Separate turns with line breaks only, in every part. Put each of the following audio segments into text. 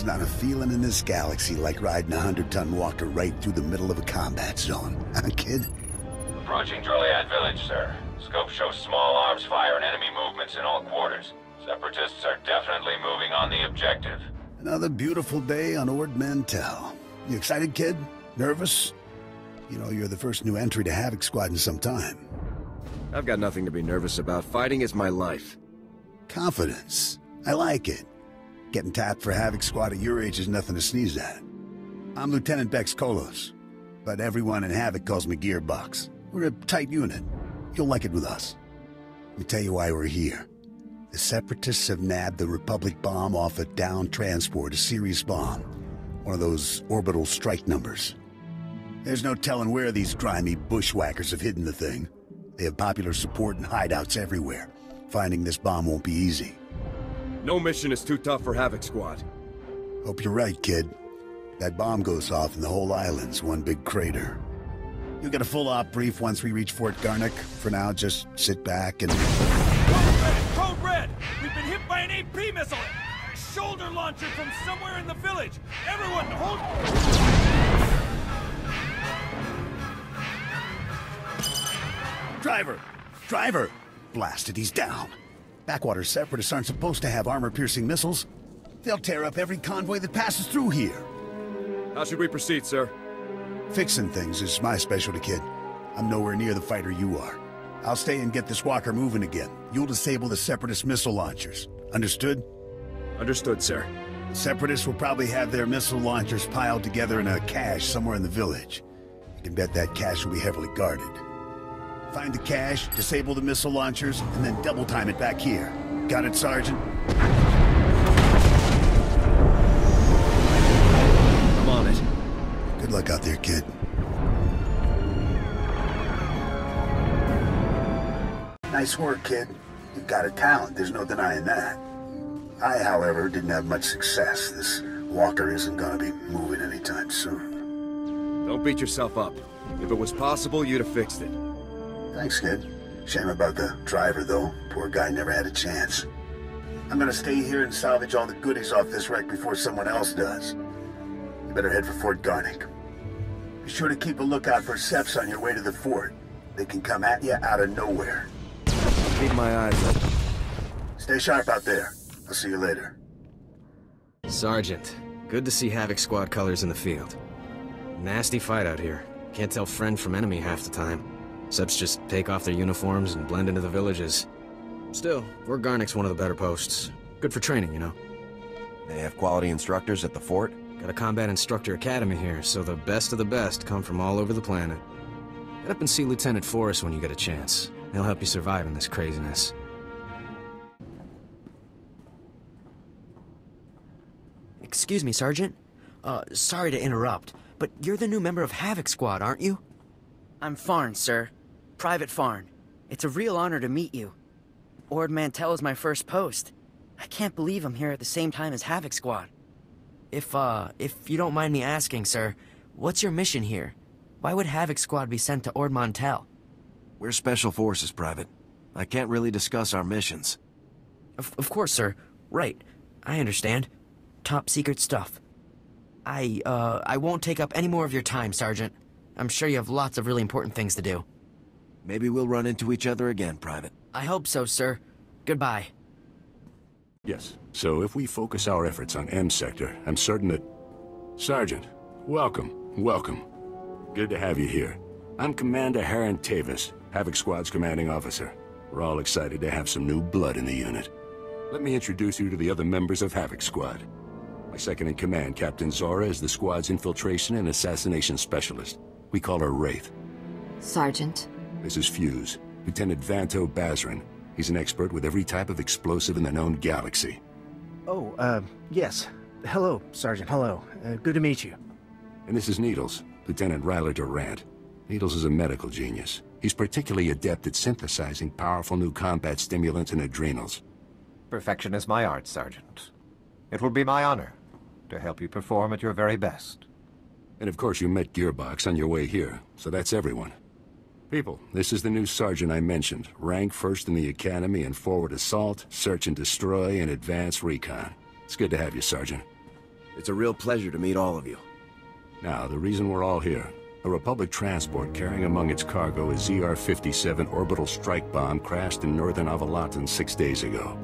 There's not a feeling in this galaxy like riding a 100-ton walker right through the middle of a combat zone. Huh, kid?
Approaching Droliad village, sir. Scope shows small arms fire and enemy movements in all quarters. Separatists are definitely moving on the objective.
Another beautiful day on Ord Mantell. You excited, kid? Nervous? You know, you're the first new entry to Havoc Squad in some time.
I've got nothing to be nervous about. Fighting is my life.
Confidence. I like it. Getting tapped for Havoc Squad at your age is nothing to sneeze at. I'm Lieutenant Bex Kolos, but everyone in Havoc calls me Gearbox. We're a tight unit. You'll like it with us. Let me tell you why we're here. The Separatists have nabbed the Republic bomb off a downed transport, a Series bomb. One of those orbital strike numbers. There's no telling where these grimy bushwhackers have hidden the thing. They have popular support and hideouts everywhere. Finding this bomb won't be easy.
No mission is too tough for Havoc Squad.
Hope you're right, kid. That bomb goes off and the whole island's one big crater. You'll get a full op brief once we reach Fort Garnick. For now, just sit back and...
Code Red! We've been hit by an AP missile! A shoulder launcher from somewhere in the village! Everyone, hold...
Driver! Driver! Blasted, he's down. Backwater Separatists aren't supposed to have armor-piercing missiles. They'll tear up every convoy that passes through here.
How should we proceed, sir?
Fixing things is my specialty, kid. I'm nowhere near the fighter you are. I'll stay and get this walker moving again. You'll disable the Separatist missile launchers. Understood?
Understood, sir.
The Separatists will probably have their missile launchers piled together in a cache somewhere in the village. You can bet that cache will be heavily guarded. Find the cache, disable the missile launchers, and then double time it back here. Got it, Sergeant?
I'm on it.
Good luck out there, kid. Nice work, kid. You've got a talent, there's no denying that. I, however, didn't have much success. This walker isn't gonna be moving anytime soon.
Don't beat yourself up. If it was possible, you'd have fixed it.
Thanks, kid. Shame about the driver, though. Poor guy never had a chance. I'm gonna stay here and salvage all the goodies off this wreck before someone else does. You better head for Fort Garnick. Be sure to keep a lookout for Seps on your way to the fort. They can come at you out of nowhere.
Keep my eyes open.
Stay sharp out there. I'll see you later.
Sergeant, good to see Havoc Squad colors in the field. Nasty fight out here. Can't tell friend from enemy half the time. Seps just take off their uniforms and blend into the villages. Still, Fort Garnick's one of the better posts. Good for training, you know.
They have quality instructors at the fort?
Got a combat instructor academy here, so the best of the best come from all over the planet. Get up and see Lieutenant Forrest when you get a chance. He'll help you survive in this craziness.
Excuse me, Sergeant. Sorry to interrupt, but you're the new member of Havoc Squad, aren't you? I'm Farn, sir. Private Farn. It's a real honor to meet you. Ord Mantell is my first post. I can't believe I'm here at the same time as Havoc Squad. If you don't mind me asking, sir, what's your mission here? Why would Havoc Squad be sent to Ord Mantell?
We're Special Forces, Private. I can't really discuss our missions.
Of course, sir. Right. I understand. Top secret stuff. I won't take up any more of your time, Sergeant. I'm sure you have lots of really important things to do.
Maybe we'll run into each other again, Private.
I hope so, sir. Goodbye.
Yes, so if we focus our efforts on M Sector, I'm certain that... Sergeant, welcome, welcome. Good to have you here. I'm Commander Haran Tavis, Havoc Squad's commanding officer. We're all excited to have some new blood in the unit. Let me introduce you to the other members of Havoc Squad. My second-in-command, Captain Zora, is the squad's infiltration and assassination specialist. We call her Wraith.
Sergeant.
This is Fuse, Lieutenant Vanto Bazrin. He's an expert with every type of explosive in the known galaxy.
Oh, yes. Hello, Sergeant, hello. Good to meet you.
And this is Needles, Lieutenant Ryler Durant. Needles is a medical genius. He's particularly adept at synthesizing powerful new combat stimulants and adrenals.
Perfection is my art, Sergeant. It will be my honor to help you perform at your very best.
And of course you met Gearbox on your way here, so that's everyone. People, this is the new sergeant I mentioned. Rank first in the Academy in forward assault, search and destroy, and advanced recon. It's good to have you, Sergeant.
It's a real pleasure to meet all of you.
Now, the reason we're all here. A Republic transport carrying among its cargo a ZR-57 orbital strike bomb crashed in northern Avalatan 6 days ago.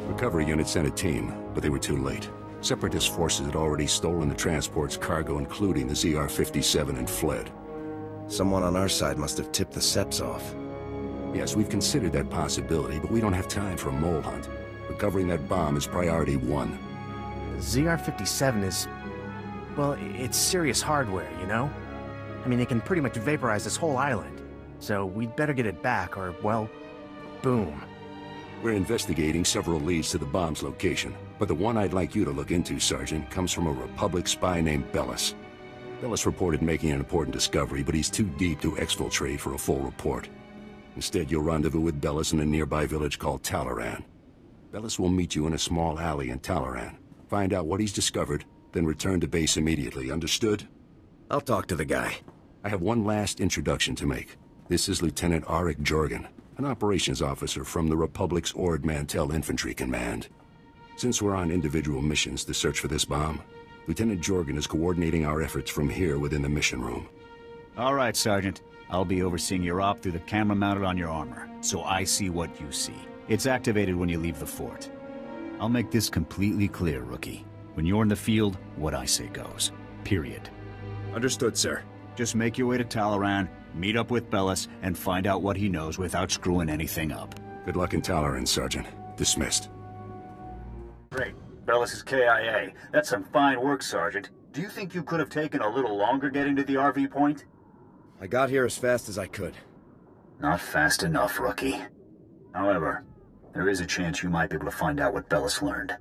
Recovery units sent a team, but they were too late. Separatist forces had already stolen the transport's cargo, including the ZR-57, and fled.
Someone on our side must have tipped the Seps off.
Yes, we've considered that possibility, but we don't have time for a mole hunt. Recovering that bomb is priority one.
The ZR-57 is... well, it's serious hardware, you know? I mean, it can pretty much vaporize this whole island. So we'd better get it back, or, well, boom.
We're investigating several leads to the bomb's location, but the one I'd like you to look into, Sergeant, comes from a Republic spy named Bellis. Bellis reported making an important discovery, but he's too deep to exfiltrate for a full report. Instead, you'll rendezvous with Bellis in a nearby village called Talaran. Bellis will meet you in a small alley in Talaran. Find out what he's discovered, then return to base immediately, understood?
I'll talk to the guy.
I have one last introduction to make. This is Lieutenant Arik Jorgen, an operations officer from the Republic's Ord Mantell Infantry Command. Since we're on individual missions to search for this bomb, Lieutenant Jorgen is coordinating our efforts from here within the mission room.
All right, Sergeant. I'll be overseeing your op through the camera mounted on your armor, so I see what you see. It's activated when you leave the fort. I'll make this completely clear, Rookie. When you're in the field, what I say goes. Period.
Understood, sir.
Just make your way to Talaran, meet up with Bellis, and find out what he knows without screwing anything up.
Good luck in Talaran, Sergeant. Dismissed.
Great. Bellis is KIA. That's some fine work, Sergeant. Do you think you could have taken a little longer getting to the RV point?
I got here as fast as I could.
Not fast enough, Rookie. However, there is a chance you might be able to find out what Bellis learned.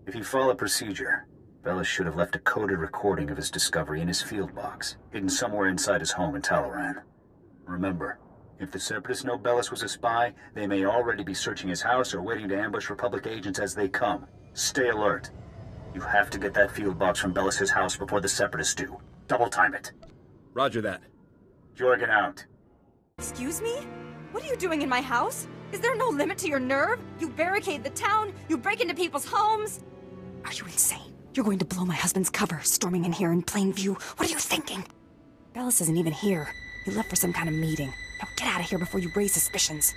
If you follow procedure, Bellis should have left a coded recording of his discovery in his field box, hidden somewhere inside his home in Talaran. Remember, if the Separatists know Bellis was a spy, they may already be searching his house or waiting to ambush Republic agents as they come. Stay alert. You have to get that field box from Bellis' house before the Separatists do. Double time it.
Roger that.
Jorgen out.
Excuse me? What are you doing in my house? Is there no limit to your nerve? You barricade the town, you break into people's homes. Are you insane? You're going to blow my husband's cover, storming in here in plain view. What are you thinking? Bellis isn't even here. He left for some kind of meeting. Now get out of here before you raise suspicions.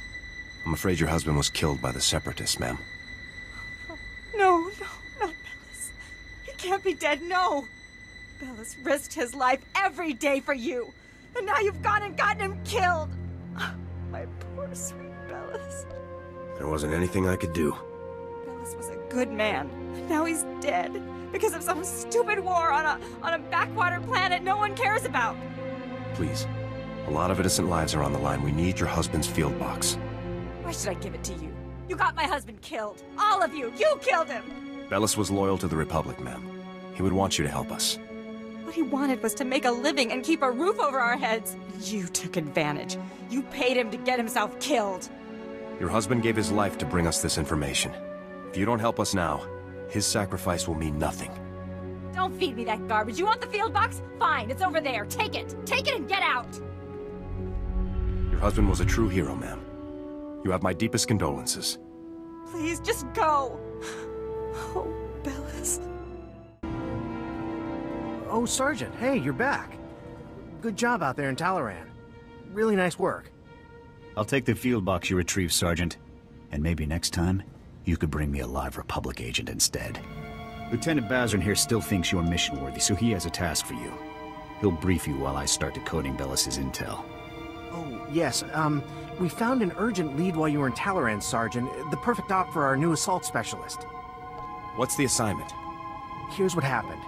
I'm afraid your husband was killed by the Separatists, ma'am.
No, not Bellis. He can't be dead, no. Bellis risked his life every day for you. And now you've gone and gotten him killed. My poor, sweet Bellis.
There wasn't anything I could do.
Bellis was a good man. Now he's dead. Because of some stupid war on a backwater planet no one cares about.
Please. A lot of innocent lives are on the line. We need your husband's field box.
Why should I give it to you? You got my husband killed. All of you. You killed him.
Bellis was loyal to the Republic, ma'am. He would want you to help us.
What he wanted was to make a living and keep a roof over our heads. You took advantage. You paid him to get himself killed.
Your husband gave his life to bring us this information. If you don't help us now, his sacrifice will mean nothing.
Don't feed me that garbage. You want the field box? Fine, it's over there. Take it. Take it and get out.
Your husband was a true hero, ma'am. You have my deepest condolences.
Please, just go. Oh, Bellis.
Oh, Sergeant, hey, you're back. Good job out there in Talaran. Really nice work.
I'll take the field box you retrieved, Sergeant. And maybe next time, you could bring me a live Republic agent instead. Lieutenant Bazrin here still thinks you're mission-worthy, so he has a task for you. He'll brief you while I start decoding Bellis' intel.
Oh, yes, we found an urgent lead while you were in Talaran, Sergeant. The perfect op for our new assault specialist.
What's the assignment?
Here's what happened.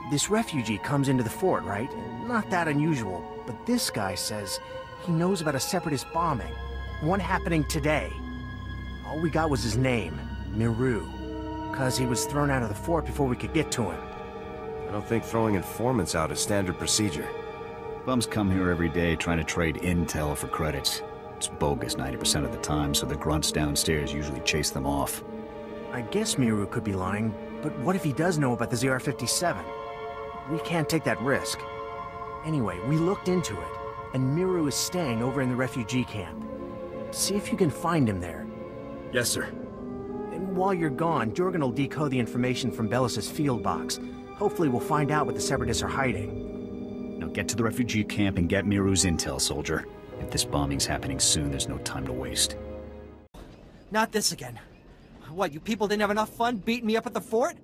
This refugee comes into the fort, right? Not that unusual, but this guy says he knows about a Separatist bombing. One happening today. All we got was his name, Miru. 'Cause he was thrown out of the fort before we could get to him.
I don't think throwing informants out is standard procedure.
Bums come here every day trying to trade intel for credits. It's bogus 90% of the time, so the grunts downstairs usually chase them off.
I guess Miru could be lying, but what if he does know about the ZR-57? We can't take that risk. Anyway, we looked into it, and Miru is staying over in the refugee camp. See if you can find him there.
Yes, sir.
And while you're gone, Jorgen will decode the information from Bellis' field box. Hopefully we'll find out what the Separatists are hiding.
Now get to the refugee camp and get Miru's intel, soldier. If this bombing's happening soon, there's no time to waste.
Not this again. What, you people didn't have enough fun beating me up at the fort?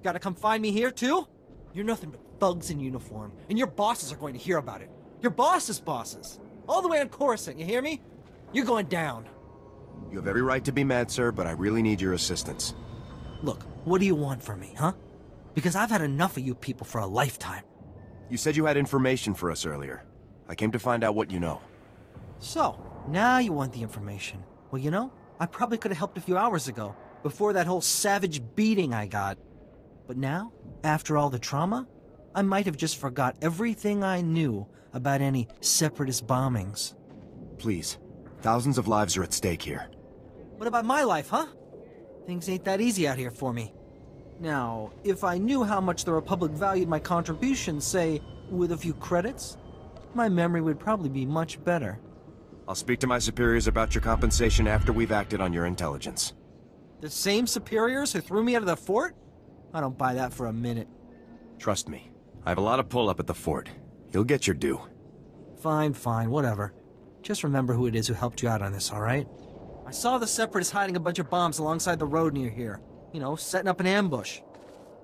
Gotta come find me here, too? You're nothing but thugs in uniform, and your bosses are going to hear about it. Your boss's bosses. All the way on Coruscant, you hear me? You're going down.
You have every right to be mad, sir, but I really need your assistance.
Look, what do you want from me, huh? Because I've had enough of you people for a lifetime.
You said you had information for us earlier. I came to find out what you know.
So, now you want the information. Well, you know, I probably could have helped a few hours ago, before that whole savage beating I got. But now, after all the trauma, I might have just forgot everything I knew about any Separatist bombings.
Please. Thousands of lives are at stake here.
What about my life, huh? Things ain't that easy out here for me. Now, if I knew how much the Republic valued my contributions, say, with a few credits, my memory would probably be much better.
I'll speak to my superiors about your compensation after we've acted on your intelligence.
The same superiors who threw me out of the fort? I don't buy that for a minute.
Trust me. I have a lot of pull-up at the fort. You'll get your due.
Fine, whatever. Just remember who it is who helped you out on this, alright? I saw the Separatists hiding a bunch of bombs alongside the road near here. You know, setting up an ambush.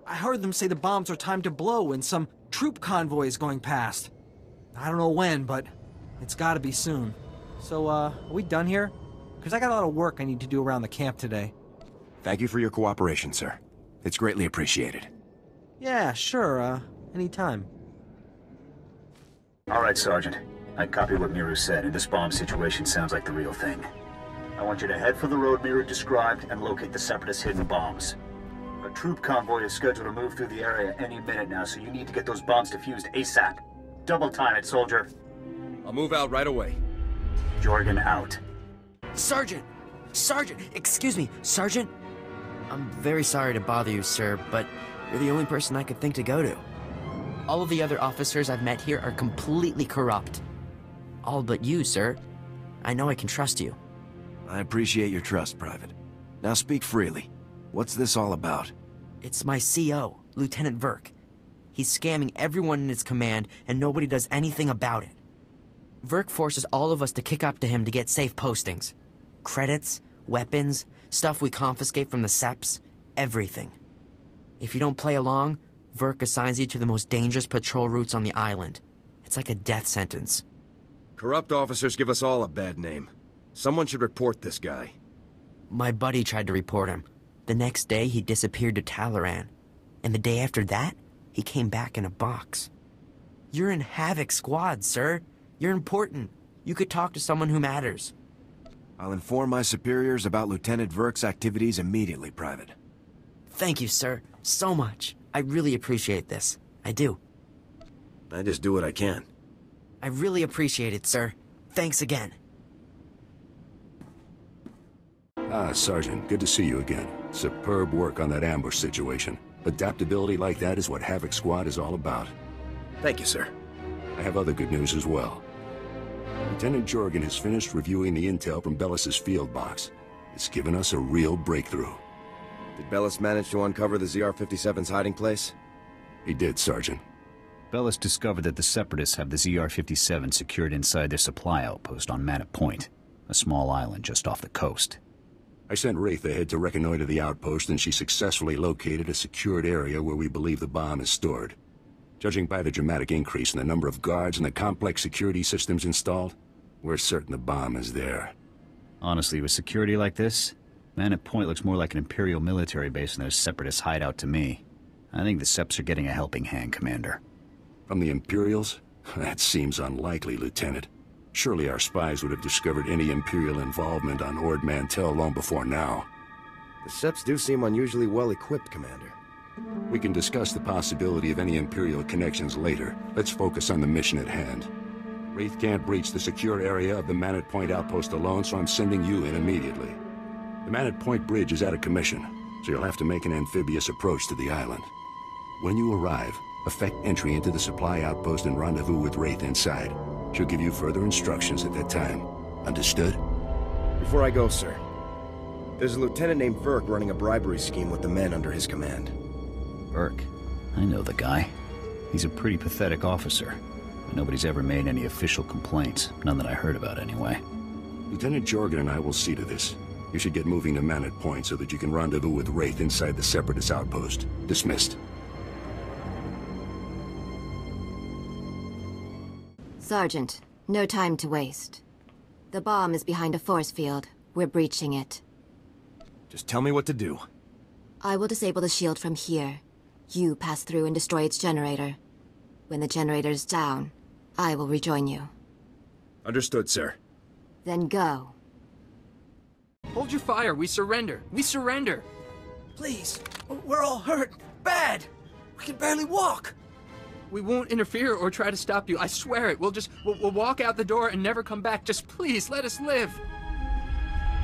I heard them say the bombs are timed to blow when some troop convoy is going past. I don't know when, but it's gotta be soon. So, are we done here? Because I got a lot of work I need to do around the camp today.
Thank you for your cooperation, sir. It's greatly appreciated.
Yeah, sure, anytime.
All right, Sergeant. I copied what Miru said, and this bomb situation sounds like the real thing. I want you to head for the road Miru described and locate the Separatist hidden bombs. A troop convoy is scheduled to move through the area any minute now, so you need to get those bombs defused ASAP. Double time it, soldier.
I'll move out right away.
Jorgen out.
Sergeant! Sergeant! Excuse me, Sergeant? I'm very sorry to bother you, sir, but you're the only person I could think to go to. All of the other officers I've met here are completely corrupt. All but you, sir. I know I can trust you.
I appreciate your trust, Private. Now speak freely. What's this all about?
It's my CO, Lieutenant Verk. He's scamming everyone in his command, and nobody does anything about it. Verk forces all of us to kick up to him to get safe postings. Credits, weapons, stuff we confiscate from the Seps, everything. If you don't play along, Verk assigns you to the most dangerous patrol routes on the island. It's like a death sentence.
Corrupt officers give us all a bad name. Someone should report this guy.
My buddy tried to report him. The next day, he disappeared to Talaran. And the day after that, he came back in a box. You're in Havoc Squad, sir. You're important. You could talk to someone who matters.
I'll inform my superiors about Lieutenant Verk's activities immediately, Private.
Thank you, sir. So much. I really appreciate this. I do.
I just do what I can.
I really appreciate it, sir. Thanks again.
Ah, Sergeant, good to see you again. Superb work on that ambush situation. Adaptability like that is what Havoc Squad is all about.
Thank you, sir.
I have other good news as well. Lieutenant Jorgen has finished reviewing the intel from Bellis's field box. It's given us a real breakthrough.
Did Bellis manage to uncover the ZR-57's hiding place?
He did, Sergeant.
Bellis discovered that the Separatists have the ZR-57 secured inside their supply outpost on Manat Point, a small island just off the coast.
I sent Wraith ahead to reconnoiter the outpost, and she successfully located a secured area where we believe the bomb is stored. Judging by the dramatic increase in the number of guards and the complex security systems installed, we're certain the bomb is there.
Honestly, with security like this, Manat Point looks more like an Imperial military base than a Separatist hideout to me. I think the Seps are getting a helping hand, Commander.
From the Imperials? That seems unlikely, Lieutenant. Surely our spies would have discovered any Imperial involvement on Ord Mantell long before now.
The Seps do seem unusually well-equipped, Commander.
We can discuss the possibility of any Imperial connections later. Let's focus on the mission at hand. Wraith can't breach the secure area of the Manat Point outpost alone, so I'm sending you in immediately. The Manat Point bridge is out of commission, so you'll have to make an amphibious approach to the island. When you arrive, effect entry into the supply outpost and rendezvous with Wraith inside. She'll give you further instructions at that time. Understood?
Before I go, sir, there's a lieutenant named Verk running a bribery scheme with the men under his command.
Verk? I know the guy. He's a pretty pathetic officer. Nobody's ever made any official complaints. None that I heard about, anyway.
Lieutenant Jorgen and I will see to this. You should get moving to Manor Point so that you can rendezvous with Wraith inside the Separatist outpost. Dismissed.
Sergeant, no time to waste. The bomb is behind a force field. We're breaching it.
Just tell me what to do.
I will disable the shield from here. You pass through and destroy its generator. When the generator is down, I will rejoin you.
Understood, sir.
Then go.
Hold your fire. We surrender. We surrender.
Please. We're all hurt. Bad. We can barely walk.
We won't interfere or try to stop you. I swear it. We'll walk out the door and never come back. Just please, let us live.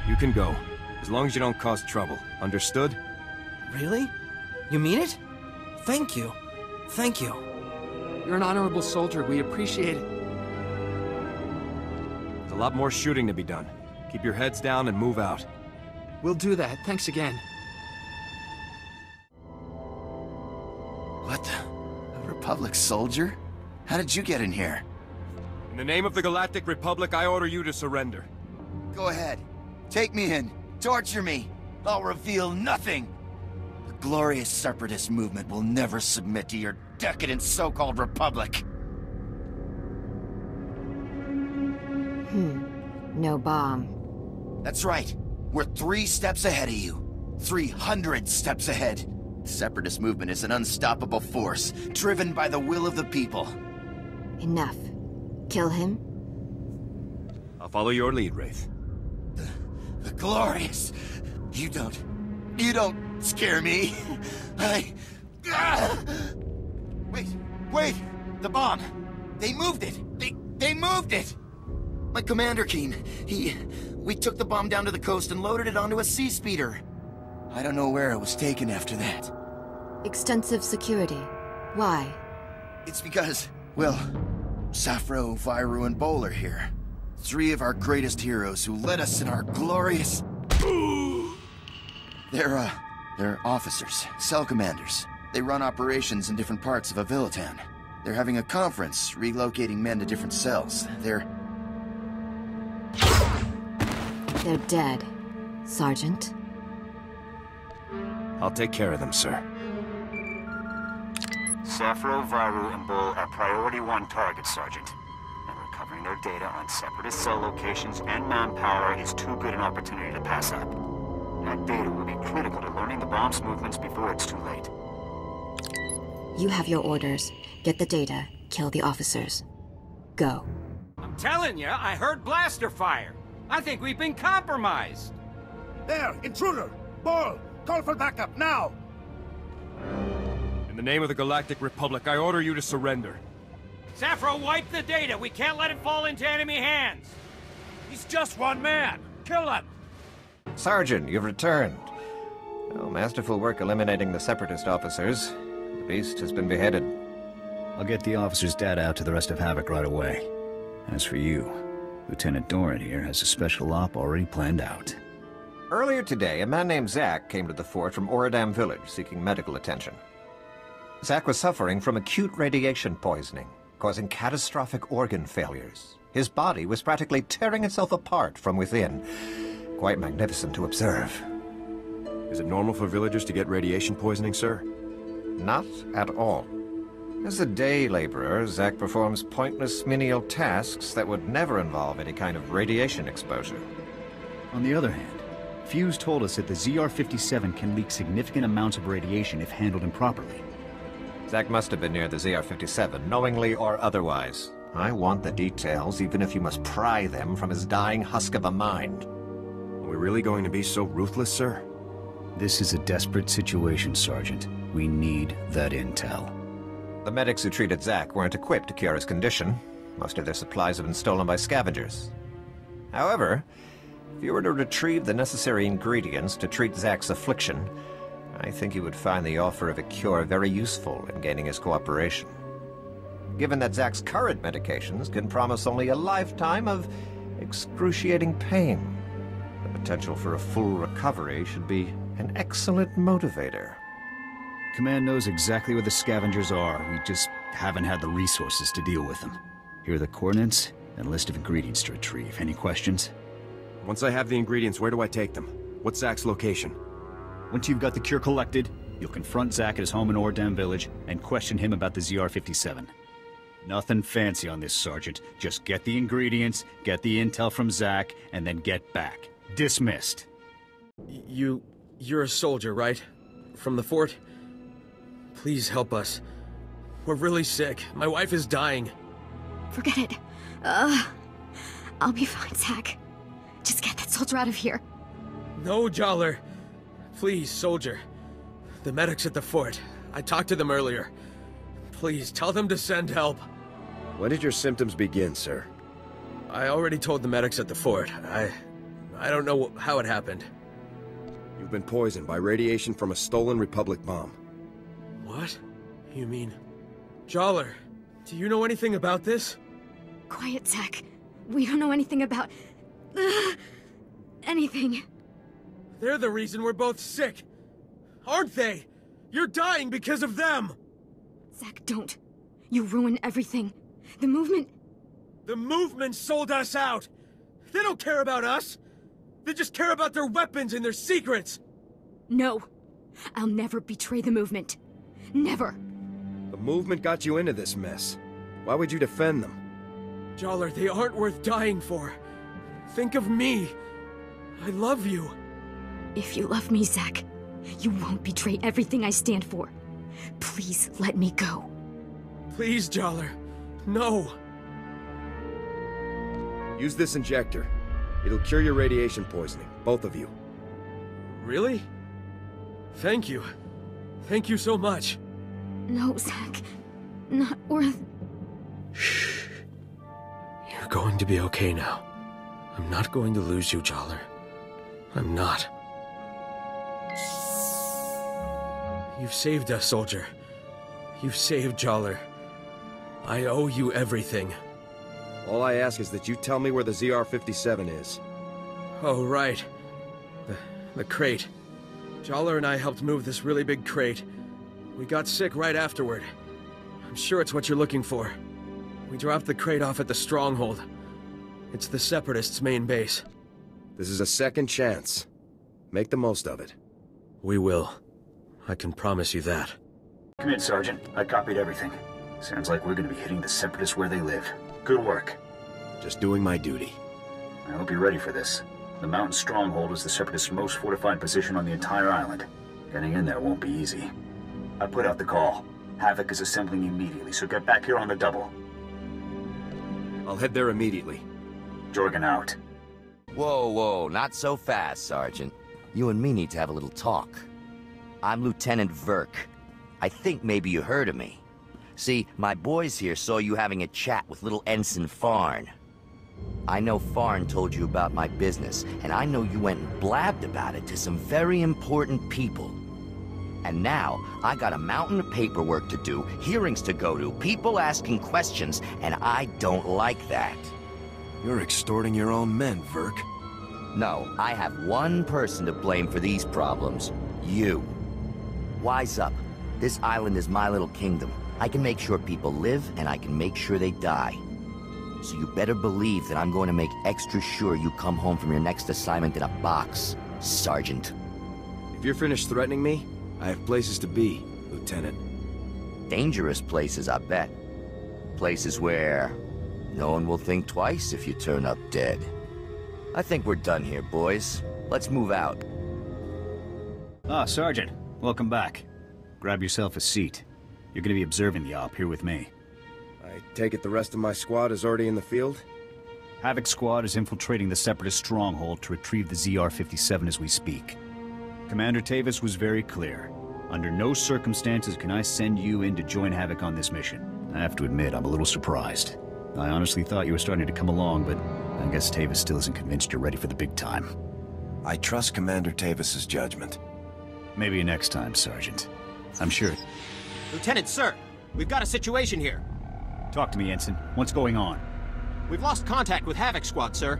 You can go. As long as you don't cause trouble. Understood?
Really? You mean it? Thank you. Thank you.
You're an honorable soldier. We appreciate it.
There's a lot more shooting to be done. Keep your heads down and move out.
We'll do that. Thanks again.
What the? A Republic soldier? How did you get in here?
In the name of the Galactic Republic, I order you to surrender.
Go ahead. Take me in. Torture me. I'll reveal nothing. The glorious Separatist movement will never submit to your decadent so-called Republic.
No bomb.
That's right. We're 3 steps ahead of you. 300 steps ahead. The Separatist movement is an unstoppable force, driven by the will of the people.
Enough. Kill him?
I'll follow your lead, Wraith.
The glorious. You don't scare me. Wait! The bomb! They moved it! They moved it! My commander, Keen, we took the bomb down to the coast and loaded it onto a sea speeder. I don't know where it was taken after that.
Extensive security. Why?
It's because, well, Safro, Viru, and Bol are here. 3 of our greatest heroes who led us in our glorious... They're officers, cell commanders. They run operations in different parts of Avilitan. They're having a conference, relocating men to different cells. They're
dead, Sergeant.
I'll take care of them, sir.
Safro, Viru, and Bol are priority 1 targets, Sergeant. And recovering their data on Separatist cell locations and manpower is too good an opportunity to pass up. That data will be critical to learning the bomb's movements before it's too late.
You have your orders. Get the data, kill the officers. Go.
I'm telling you, I heard blaster fire. I think we've been compromised.
There, intruder! Bol, call for backup, now!
In the name of the Galactic Republic, I order you to surrender.
Safro, wipe the data. We can't let it fall into enemy hands. He's just one man. Kill him.
Sergeant, you've returned. Well, masterful work eliminating the Separatist officers. The beast has been beheaded.
I'll get the officer's data out to the rest of Havoc right away. As for you, Lieutenant Doran here has a special op already planned out.
Earlier today, a man named Zach came to the fort from Oradam village seeking medical attention. Zach was suffering from acute radiation poisoning, causing catastrophic organ failures. His body was practically tearing itself apart from within. Quite magnificent to observe.
Is it normal for villagers to get radiation poisoning, sir?
Not at all. As a day laborer, Zach performs pointless menial tasks that would never involve any kind of radiation exposure.
On the other hand, Fuse told us that the ZR-57 can leak significant amounts of radiation if handled improperly.
Zach must have been near the ZR-57, knowingly or otherwise. I want the details, even if you must pry them from his dying husk of a mind.
Are we really going to be so ruthless, sir?
This is a desperate situation, Sergeant. We need that intel.
The medics who treated Zach weren't equipped to cure his condition. Most of their supplies have been stolen by scavengers. However, if you were to retrieve the necessary ingredients to treat Zach's affliction, I think you would find the offer of a cure very useful in gaining his cooperation. Given that Zach's current medications can promise only a lifetime of excruciating pain, the potential for a full recovery should be an excellent motivator.
Command knows exactly where the scavengers are. We just haven't had the resources to deal with them. Here are the coordinates and a list of ingredients to retrieve. Any questions?
Once I have the ingredients, where do I take them? What's Zach's location?
Once you've got the cure collected, you'll confront Zach at his home in Ordam Village and question him about the ZR-57. Nothing fancy on this, Sergeant. Just get the ingredients, get the intel from Zach, and then get back. Dismissed.
You're a soldier, right? From the fort? Please help us. We're really sick. My wife is dying.
Forget it. I'll be fine, Zach. Just get that soldier out of here.
No, Joller. Please, soldier. The medics at the fort. I talked to them earlier. Please, tell them to send help.
When did your symptoms begin, sir?
I already told the medics at the fort. I don't know how it happened.
You've been poisoned by radiation from a stolen Republic bomb.
What? You mean... Joller, do you know anything about this?
Quiet, Zach. We don't know anything about... anything.
They're the reason we're both sick. Aren't they? You're dying because of them!
Zach, don't. You ruin everything. The movement...
The movement sold us out! They don't care about us! They just care about their weapons and their secrets!
No. I'll never betray the movement. Never.
The movement got you into this mess. Why would you defend them?
Joller, they aren't worth dying for. Think of me. I love you.
If you love me, Zach, you won't betray everything I stand for. Please let me go.
Please, Joller. No.
Use this injector. It'll cure your radiation poisoning, both of you.
Really? Thank you. Thank you so much.
No, Zach. Not worth...
Shh. You're going to be okay now. I'm not going to lose you, Joller. I'm not. You've saved us, soldier. You've saved Joller. I owe you everything.
All I ask is that you tell me where the ZR-57 is.
Oh, right. The crate. Joller and I helped move this really big crate. We got sick right afterward. I'm sure it's what you're looking for. We dropped the crate off at the stronghold. It's the Separatists' main base.
This is a second chance. Make the most of it.
We will. I can promise you that.
Come in, Sergeant. I copied everything. Sounds like we're gonna be hitting the Separatists where they live. Good work.
Just doing my duty.
I hope you're ready for this. The mountain stronghold is the Separatists' most fortified position on the entire island. Getting in there won't be easy. I put out the call. Havoc is assembling immediately, so get back here on the double.
I'll head there immediately.
Jorgen out.
Whoa, not so fast, Sergeant. You and me need to have a little talk. I'm Lieutenant Verk. I think maybe you heard of me. See, my boys here saw you having a chat with little Ensign Farn. I know Farn told you about my business, and I know you went and blabbed about it to some very important people. And now, I got a mountain of paperwork to do, hearings to go to, people asking questions, and I don't like that.
You're extorting your own men, Verk.
No, I have one person to blame for these problems. You. Wise up. This island is my little kingdom. I can make sure people live, and I can make sure they die. So you better believe that I'm going to make extra sure you come home from your next assignment in a box, Sergeant.
If you're finished threatening me, I have places to be, Lieutenant.
Dangerous places, I bet. Places where no one will think twice if you turn up dead. I think we're done here, boys. Let's move out.
Ah, Sergeant. Welcome back. Grab yourself a seat. You're gonna be observing the op here with me.
I take it the rest of my squad is already in the field?
Havoc Squad is infiltrating the Separatist stronghold to retrieve the ZR-57 as we speak. Commander Tavis was very clear. Under no circumstances can I send you in to join Havoc on this mission. I have to admit, I'm a little surprised. I honestly thought you were starting to come along, but I guess Tavis still isn't convinced you're ready for the big time.
I trust Commander Tavis's judgment.
Maybe next time, Sergeant. I'm sure.
Lieutenant, sir, we've got a situation here.
Talk to me, Ensign. What's going on?
We've lost contact with Havoc Squad, sir.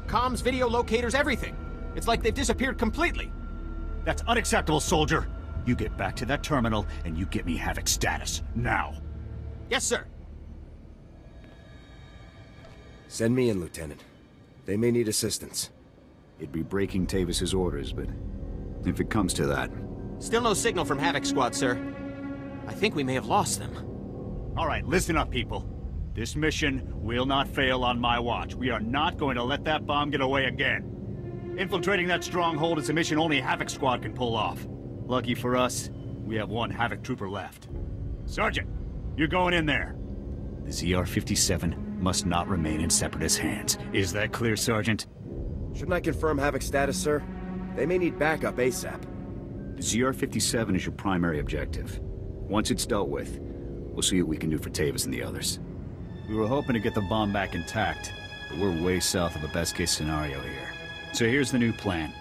Comms, video locators, everything. It's like they've disappeared completely.
That's unacceptable, soldier.
You get back to that terminal, and you get me Havoc status. Now.
Yes, sir.
Send me in, Lieutenant. They may need assistance.
It'd be breaking Tavis's orders, but if it comes to that...
Still no signal from Havoc Squad, sir. I think we may have lost them.
All right, listen up, people. This mission will not fail on my watch. We are not going to let that bomb get away again. Infiltrating that stronghold is a mission only Havoc Squad can pull off. Lucky for us, we have one Havoc trooper left. Sergeant, you're going in there. The ZR-57 must not remain in Separatist hands. Is that clear, Sergeant?
Shouldn't I confirm Havoc status, sir? They may need backup ASAP.
The ZR-57 is your primary objective. Once it's dealt with, we'll see what we can do for Tavis and the others. We were hoping to get the bomb back intact, but we're way south of a best-case scenario here. So here's the new plan.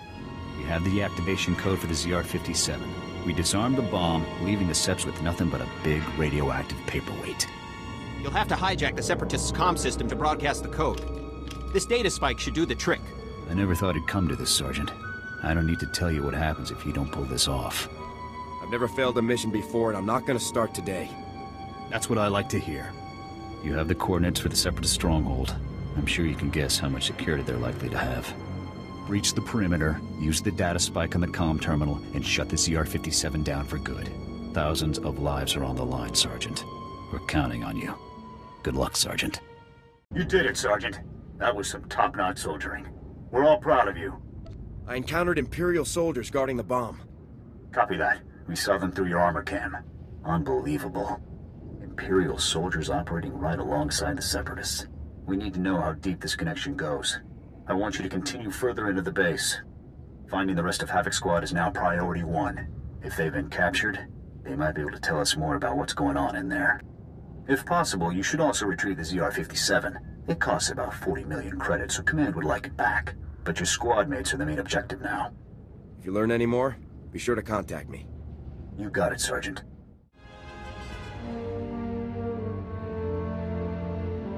We have the deactivation code for the ZR-57. We disarm the bomb, leaving the Seps with nothing but a big radioactive paperweight.
You'll have to hijack the Separatists' comm system to broadcast the code. This data spike should do the trick.
I never thought it'd come to this, Sergeant. I don't need to tell you what happens if you don't pull this off.
I've never failed a mission before, and I'm not gonna start today.
That's what I like to hear. You have the coordinates for the Separatist stronghold. I'm sure you can guess how much security they're likely to have. Breach the perimeter, use the data spike on the comm terminal, and shut the ZR-57 down for good. Thousands of lives are on the line, Sergeant. We're counting on you. Good luck, Sergeant. You did it, Sergeant. That was some top-notch soldiering. We're all proud of you.
I encountered Imperial soldiers guarding the bomb.
Copy that. We saw them through your armor cam. Unbelievable. Imperial soldiers operating right alongside the Separatists. We need to know how deep this connection goes. I want you to continue further into the base. Finding the rest of Havoc Squad is now priority 1. If they've been captured, they might be able to tell us more about what's going on in there. If possible, you should also retrieve the ZR-57. It costs about 40 million credits, so Command would like it back. But your squad mates are the main objective now.
If you learn any more, be sure to contact me.
You got it, Sergeant.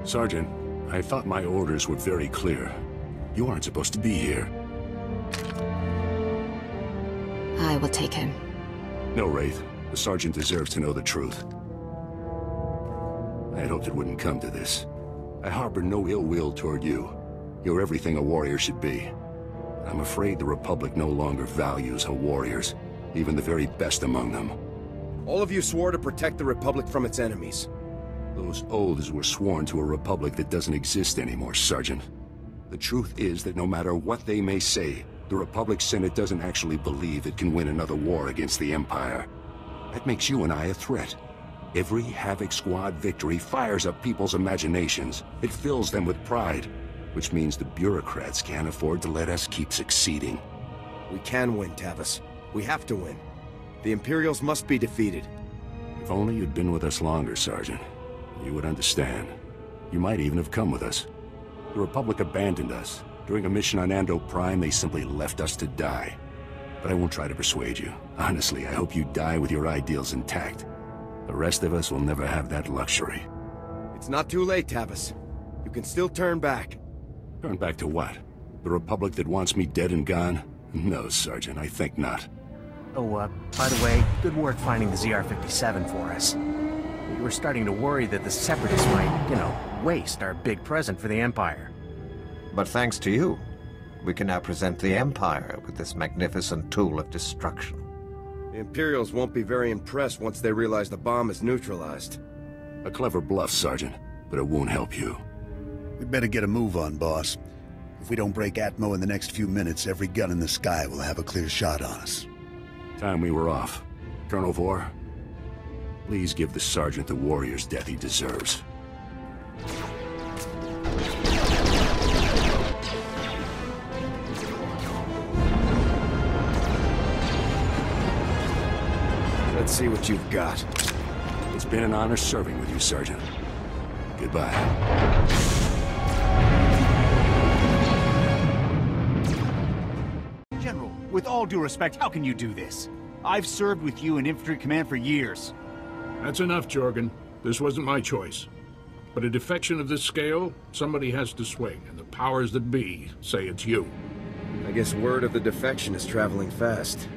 Sergeant, I thought my orders were very clear. You aren't supposed to be here.
I will take him.
No, Wraith. The Sergeant deserves to know the truth. I had hoped it wouldn't come to this. I harbor no ill will toward you. You're everything a warrior should be. I'm afraid the Republic no longer values her warriors, even the very best among them.
All of you swore to protect the Republic from its enemies.
Those oaths were sworn to a Republic that doesn't exist anymore, Sergeant. The truth is that no matter what they may say, the Republic Senate doesn't actually believe it can win another war against the Empire. That makes you and I a threat. Every Havoc Squad victory fires up people's imaginations. It fills them with pride, which means the bureaucrats can't afford to let us keep succeeding.
We can win, Tavis. We have to win. The Imperials must be defeated.
If only you'd been with us longer, Sergeant. You would understand. You might even have come with us. The Republic abandoned us. During a mission on Ando Prime, they simply left us to die. But I won't try to persuade you. Honestly, I hope you die with your ideals intact. The rest of us will never have that luxury.
It's not too late, Tavis. You can still turn back.
Turn back to what? The Republic that wants me dead and gone? No, Sergeant, I think not.
Oh, by the way, good work finding the ZR-57 for us. We were starting to worry that the Separatists might, waste our big present for the Empire.
But thanks to you, we can now present the Empire with this magnificent tool of destruction.
The Imperials won't be very impressed once they realize the bomb is neutralized.
A clever bluff, Sergeant, but it won't help you.
We better get a move on, boss. If we don't break Atmo in the next few minutes, every gun in the sky will have a clear shot on us.
Time we were off. Colonel Vor, please give the Sergeant the warrior's death he deserves.
Let's see what you've got.
It's been an honor serving with you, Sergeant. Goodbye.
General, with all due respect, how can you do this? I've served with you in Infantry Command for years.
That's enough, Jorgen. This wasn't my choice. But a defection of this scale, somebody has to swing, and the powers that be say it's you.
I guess word of the defection is traveling fast.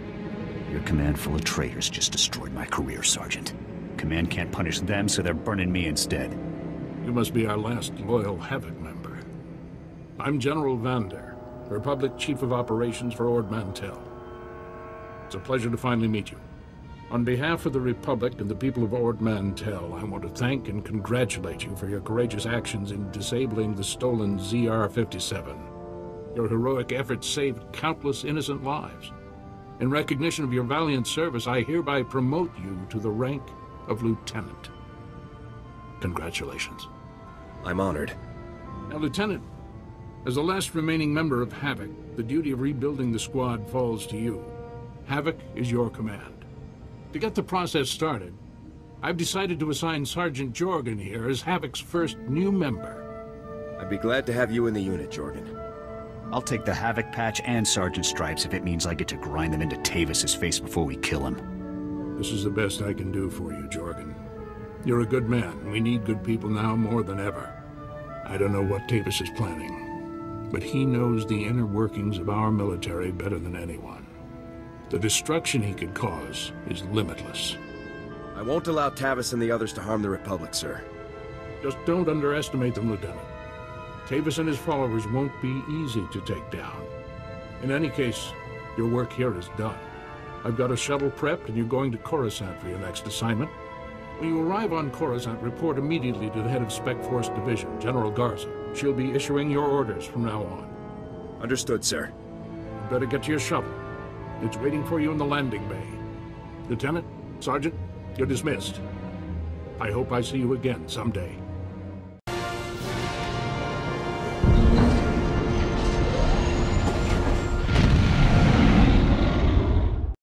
Your command full of traitors just destroyed my career, Sergeant. Command can't punish them, so they're burning me instead.
You must be our last loyal Havoc member. I'm General Vander, Republic Chief of Operations for Ord Mantell. It's a pleasure to finally meet you. On behalf of the Republic and the people of Ord Mantell, I want to thank and congratulate you for your courageous actions in disabling the stolen ZR-57. Your heroic efforts saved countless innocent lives. In recognition of your valiant service, I hereby promote you to the rank of Lieutenant. Congratulations.
I'm honored.
Now, Lieutenant, as the last remaining member of Havoc, the duty of rebuilding the squad falls to you. Havoc is your command. To get the process started, I've decided to assign Sergeant Jorgen here as Havoc's first new member.
I'd be glad to have you in the unit, Jorgen.
I'll take the Havoc patch and Sergeant Stripes if it means I get to grind them into Tavis's face before we kill him.
This is the best I can do for you, Jorgen. You're a good man. We need good people now more than ever. I don't know what Tavis is planning, but he knows the inner workings of our military better than anyone. The destruction he could cause is limitless.
I won't allow Tavis and the others to harm the Republic, sir.
Just don't underestimate them, Lieutenant. Tavis and his followers won't be easy to take down. In any case, your work here is done. I've got a shuttle prepped and you're going to Coruscant for your next assignment. When you arrive on Coruscant, report immediately to the head of Spec Force Division, General Garza. She'll be issuing your orders from now on.
Understood, sir.
You better get to your shuttle. It's waiting for you in the landing bay. Lieutenant, Sergeant, you're dismissed. I hope I see you again someday.